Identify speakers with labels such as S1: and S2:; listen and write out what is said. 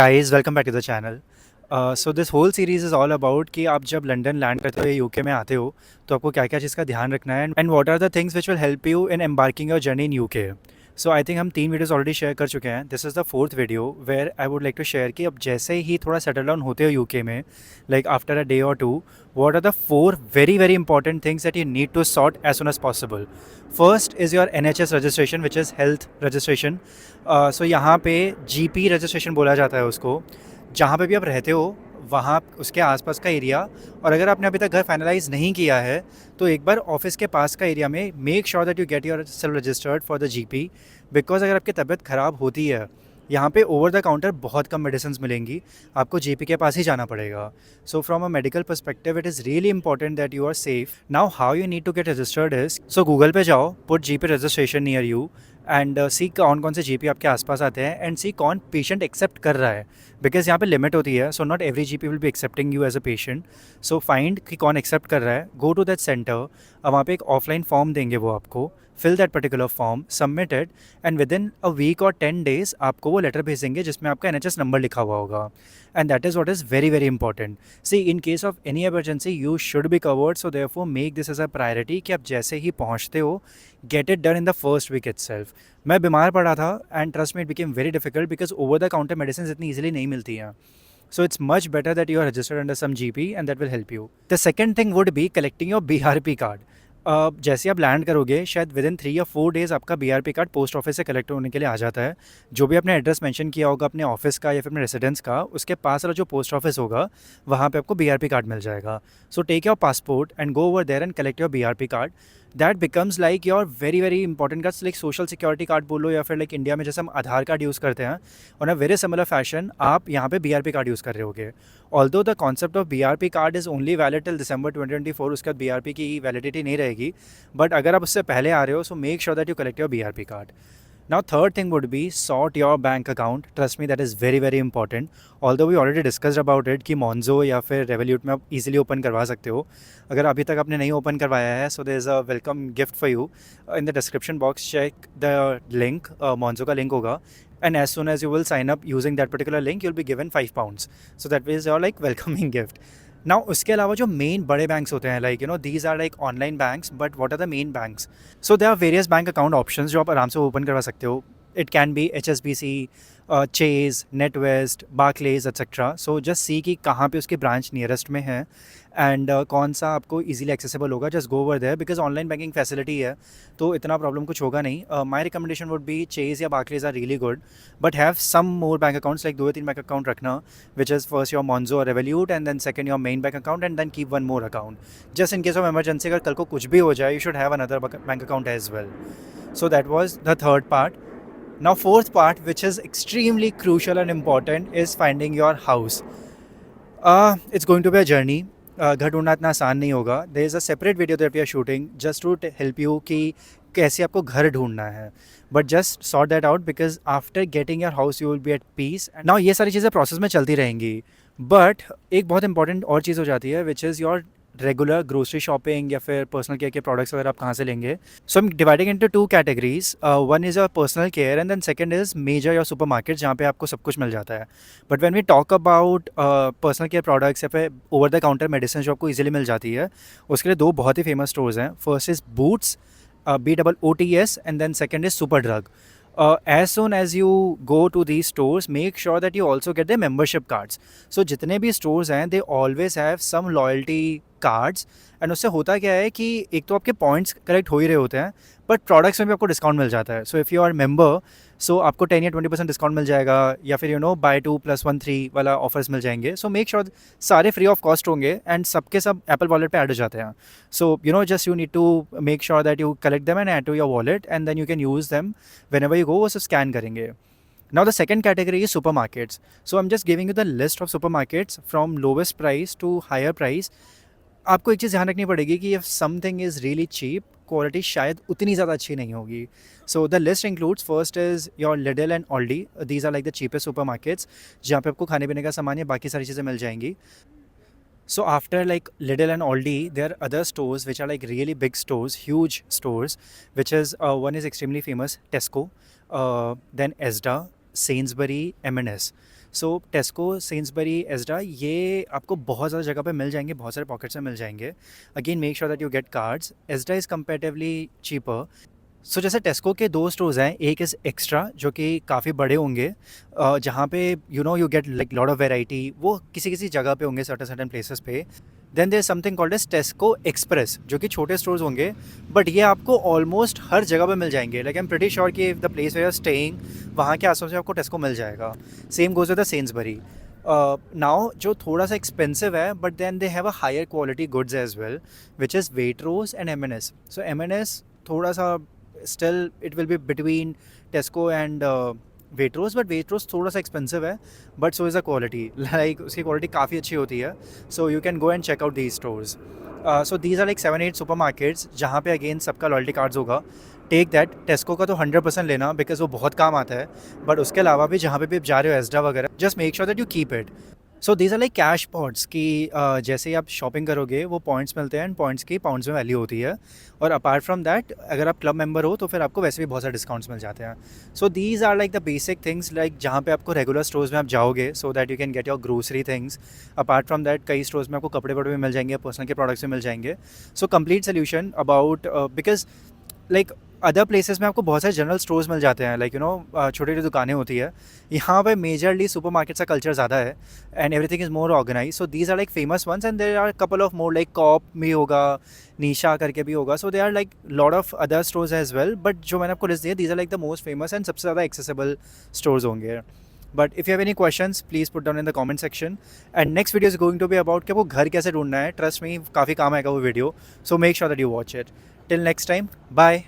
S1: Guys welcome back to the channel. So this whole series is all about कि आप जब London land करते हो या यूके में आते हो तो आपको क्या क्या चीज़ का ध्यान रखना है and what are the things which will help you in embarking your journey in UK. So I think हम 3 वीडियोज़ ऑलरेडी शेयर कर चुके हैं। This is the fourth video where I would like to share कि अब जैसे ही थोड़ा settle down होते हो यूके में, लाइक आफ्टर अ डे और to, what are the four very very important things that you need to sort as soon as possible. First is your NHS registration, which is health registration. So यहाँ पे GP registration बोला जाता है उसको। जहाँ पे भी आप रहते हो वहाँ उसके आसपास का एरिया, और अगर आपने अभी तक घर फाइनलाइज नहीं किया है तो एक बार ऑफिस के पास का एरिया में make sure that you get your self registered for the GP। Because अगर आपकी तबीयत ख़राब होती है यहाँ पे ओवर द काउंटर बहुत कम मेडिसिन मिलेंगी, आपको GP के पास ही जाना पड़ेगा। So from a medical perspective it is really important that you are safe. Now how you need to get registered is, so Google पे जाओ, put GP registration near you and see कौन कौन से GP आपके आसपास आते हैं and see कौन पेशेंट एक्सेप्ट कर रहा है। बिकॉज यहाँ पे लिमिट होती है, so not every GP will be accepting you as a patient. So find कि कौन एक्सेप्ट कर रहा है, गो टू दैट सेंटर। अब वहाँ पे एक ऑफलाइन फॉर्म देंगे वो आपको, fill that particular form, submit it, and within a week और 10 days आपको वो लेटर भेजेंगे जिसमें आपका NHS नंबर लिखा हुआ होगा। And that is what is very very important. See in case of any emergency you should be covered, so therefore make this as a priority कि आप जैसे ही पहुँचते हो get it done in the first week itself. मैं बीमार पड़ा था and trust me it became very difficult because over the counter medicine इतनी ईजिली नहीं मिलती हैं। So it's much better that you are registered under some GP and that will help you. The second thing would be collecting your BRP card. जैसे आप land करोगे शायद with in 3 या 4 days आपका BRP कार्ड पोस्ट ऑफिस से collect होने के लिए आ जाता है। जो भी आपने एड्रेस मेंशन किया होगा अपने ऑफिस का या फिर अपने रेसिडेंस का, उसके पास वाला जो पोस्ट ऑफिस होगा वहाँ पे आपको BRP कार्ड मिल जाएगा। So take your passport and go over there and collect your BRP card. That becomes like your very very important card, like social security card बोलो या फिर लाइक इंडिया में जैसे हम आधार कार्ड यूज़ करते हैं, on a very similar fashion आप यहाँ पे BRP कार्ड यूज़ कर रहे होगे। Although the concept of BRP card is only valid till December 2024, उसके बाद BRP की वैलिडिटी नहीं रहेगी। बट अगर आप उससे पहले आ रहे हो, सो make sure that you collect your BRP card. Now third thing would be sort your bank account. Trust me, that is very very important. Although we already discussed about it कि Monzo या फिर Revolut में आप easily open करवा सकते हो। अगर अभी तक आपने नहीं open करवाया है, so there is a welcome gift for you. In the description box check the link, Monzo का link होगा, and as soon as you will sign up using that particular link you'll be given £5, so that is your like welcoming gift. ना उसके अलावा जो main बड़े banks होते हैं, like these are like online banks, but what are the main banks? So they are various bank account options जो आप आराम से ओपन करवा सकते हो। It can be HSBC, Chase, NatWest, Barclays etcetera. So just see कि कहाँ पे उसकी ब्रांच नियरेस्ट में है एंड कौन सा आपको इजीली एक्सेसिबल होगा। Just go over there because online banking facility है तो इतना प्रॉब्लम कुछ होगा नहीं। My recommendation would be Chase या Barclays are really good, but have some more bank accounts, like 2 या 3 बैंक अकाउंट रखना, which is first your Monzo और Revolut and then second your main bank account and then keep one more account just in case of emergency. अगर कल को कुछ भी हो जाए you should have another bank account as well. So that was the third part. Now fourth part, which is extremely crucial and important, is finding your house. It's going to be a journey. घर ढूंढना इतना आसान नहीं होगा. There is a separate video that we are shooting just to help you कि कैसे आपको घर ढूंढना है. But just sort that out because after getting your house you will be at peace. Now ये सारी चीज़ें प्रोसेस में चलती रहेंगी. But एक बहुत इंपॉर्टेंट और चीज़ हो जाती है which is your regular grocery shopping या फिर पर्सनल केयर के प्रोडक्ट्स वगैरह आप कहाँ से लेंगे. So I am dividing into 2 categories. One is your personal care and then second is major your super market जहाँ पे आपको सब कुछ मिल जाता है. But when we talk about personal care products या फिर ओवर द काउंटर मेडिसिन जो आपको इजीली मिल जाती है, उसके लिए 2 बहुत ही फेमस स्टोर्स हैं. First is boots, BOOTS, and then second is Superdrug. As soon as you go to these stores, make sure that you also get their membership cards. So जितने भी stores हैं, they always have some loyalty cards. And उससे होता क्या है कि एक तो आपके पॉइंट्स कलेक्ट हो ही रहे होते हैं, बट प्रोडक्ट्स में भी आपको डिस्काउंट मिल जाता है. So if you are member, so आपको 10 या 20% डिस्काउंट मिल जाएगा, या फिर बाय 2 + 1 3 वाला ऑफर्स मिल जाएंगे. सो मेक श्योर सारे फ्री ऑफ कॉस्ट होंगे एंड सबके सब एप्पल वॉलेट पे ऐड हो जाते हैं. So just you need to make sure that you collect them and add to your wallet and then you can use them whenever you go. वो सब scan करेंगे. Now the second category is supermarkets. So I'm just giving you the list of supermarkets from lowest price to higher price. आपको एक चीज़ ध्यान रखनी पड़ेगी कि if something is really cheap, quality शायद उतनी ज़्यादा अच्छी नहीं होगी. So the list includes, first is your Lidl and Aldi. These are like the cheapest supermarkets जहाँ पे आपको खाने पीने का सामान या बाकी सारी चीज़ें मिल जाएंगी. So after like Lidl and Aldi, there are other stores which are like really big stores, huge stores, which is one is extremely famous, Tesco, then Asda, Sainsbury, M&S. So टेस्को, Sainsbury, एज़डा ये आपको बहुत ज़्यादा जगह पे मिल जाएंगे, बहुत सारे पॉकेट्स में मिल जाएंगे. Again make sure that you get cards. Asda is comparatively cheaper. So जैसे टेस्को के दो स्टोर्स हैं, एक इज़ एक्स्ट्रा जो कि काफ़ी बड़े होंगे, जहाँ पे you get like lot of variety, वो किसी किसी जगह पे होंगे, सर्टन सर्टन प्लेसेस पे. Then there something called as Tesco Express जो कि छोटे स्टोर्स होंगे, बट ये आपको ऑलमोस्ट हर जगह पे मिल जाएंगे. Like I am pretty sure कि द प्लेस वेयर स्टेइंग वहाँ के आसपास में आपको टेस्को मिल जाएगा. Same goes with the Sainsbury. Now जो थोड़ा सा एक्सपेंसिव है, but then they have a higher quality goods as well, which is Waitrose and M and S. So M and S थोड़ा सा still it will be between Tesco and Waitrose, but Waitrose थोड़ा सा expensive है, but so is the quality. Like उसकी quality काफ़ी अच्छी होती है. So you can go and check out these stores. So these are like 7-8 supermarkets जहाँ पे again सबका loyalty cards होगा. Take that. Tesco का तो 100% लेना because वो बहुत काम आता है, but उसके अलावा भी जहाँ पे भी आप जा रहे हो एज़डा वगैरह, just make sure that you keep it. So these are like cash points कि जैसे ही आप शॉपिंग करोगे वो पॉइंट्स मिलते हैं, एंड पॉइंट्स की पाउंड्स में वैल्यू होती है. और अपार्ट फ्रॉम दैट अगर आप क्लब मेंबर हो तो फिर आपको वैसे भी बहुत सारे डिस्काउंट्स मिल जाते हैं. So these are like the basic things like जहाँ पे आपको रेगुलर स्टोर्स में आप जाओगे so that you can get your grocery things. Apart from that कई स्टोर्स में आपको कपड़े वपड़े भी मिल जाएंगे, पर्सनल के प्रोडक्ट्स भी मिल जाएंगे. So complete solution about because like other places में आपको बहुत सारे जनरल स्टोर्स मिल जाते हैं, लाइक छोटी छोटी दुकानें होती है. यहाँ पे मेजरली सुपर मार्केट का कल्चर ज़्यादा है, and everything is more organise. So these are like famous ones, and there are couple of more like Coop भी होगा, निशा करके भी होगा. So they are like lot of other stores as well, but जो मैंने आपको list दिया these are like the most famous and सबसे ज़्यादा एक्सेसिबल स्टोर्स होंगे. But if you have any questions please put down in the comment section. And next video is going to be about कि वो घर कैसे ढूंढना है. ट्रस्ट मी काफ़ी काम आएगा वो video. So make sure that you watch it. Till next time, bye.